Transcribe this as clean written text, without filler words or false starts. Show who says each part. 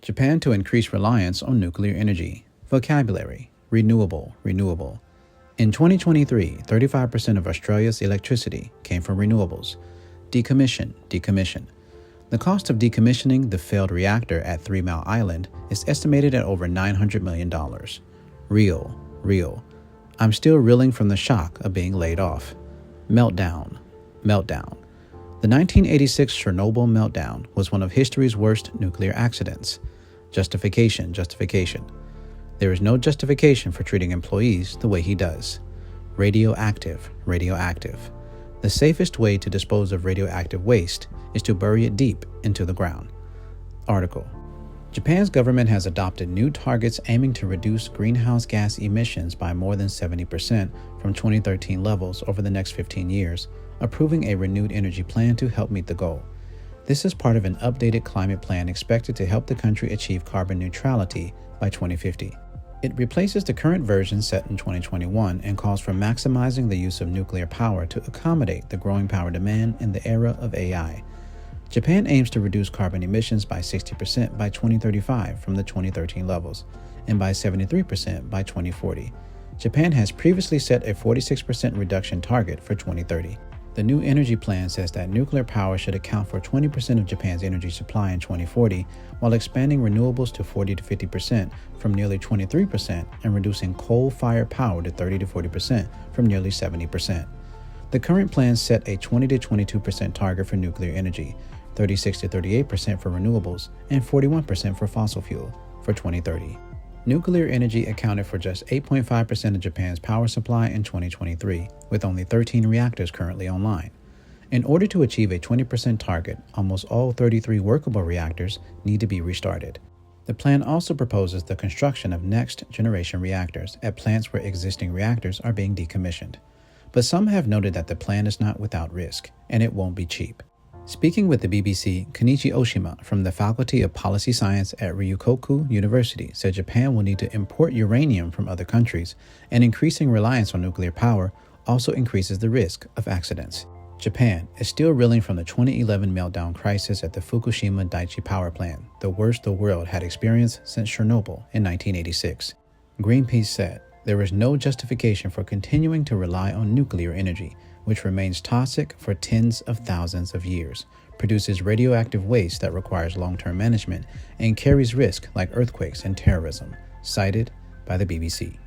Speaker 1: Japan to increase reliance on nuclear energy. Vocabulary: renewable, renewable. In 2023, 35% of Australia's electricity came from renewables. Decommission, decommission. The cost of decommissioning the failed reactor at 3 Mile Island is estimated at over $900 million. Real, real. I'm still reeling from the shock of being laid off. Meltdown, meltdown. The 1986 Chernobyl meltdown was one of history's worst nuclear accidents. Justification, justification. There is no justification for treating employees the way he does. Radioactive, radioactive. The safest way to dispose of radioactive waste is to bury it deep into the ground. Article: Japan's government has adopted new targets aiming to reduce greenhouse gas emissions by more than 70% from 2013 levels over the next 15 years, approving a renewed energy plan to help meet the goal. This is part of an updated climate plan expected to help the country achieve carbon neutrality by 2050. It replaces the current version set in 2021 and calls for maximizing the use of nuclear power to accommodate the growing power demand in the era of AI. Japan aims to reduce carbon emissions by 60% by 2035 from the 2013 levels, and by 73% by 2040. Japan has previously set a 46% reduction target for 2030. The new energy plan says that nuclear power should account for 20% of Japan's energy supply in 2040, while expanding renewables to 40 to 50% from nearly 23% and reducing coal-fired power to 30 to 40% from nearly 70%. The current plan set a 20 to 22% target for nuclear energy, 36 to 38% for renewables, and 41% for fossil fuel for 2030. Nuclear energy accounted for just 8.5% of Japan's power supply in 2023, with only 13 reactors currently online. In order to achieve a 20% target, almost all 33 workable reactors need to be restarted. The plan also proposes the construction of next-generation reactors at plants where existing reactors are being decommissioned. But some have noted that the plan is not without risk, and it won't be cheap. Speaking with the BBC, Kenichi Oshima from the Faculty of Policy Science at Ryukoku University said Japan will need to import uranium from other countries, and increasing reliance on nuclear power also increases the risk of accidents. Japan is still reeling from the 2011 meltdown crisis at the Fukushima Daiichi power plant, the worst the world had experienced since Chernobyl in 1986. Greenpeace said, "There is no justification for continuing to rely on nuclear energy, which remains toxic for tens of thousands of years, produces radioactive waste that requires long-term management, and carries risk like earthquakes and terrorism," cited by the BBC.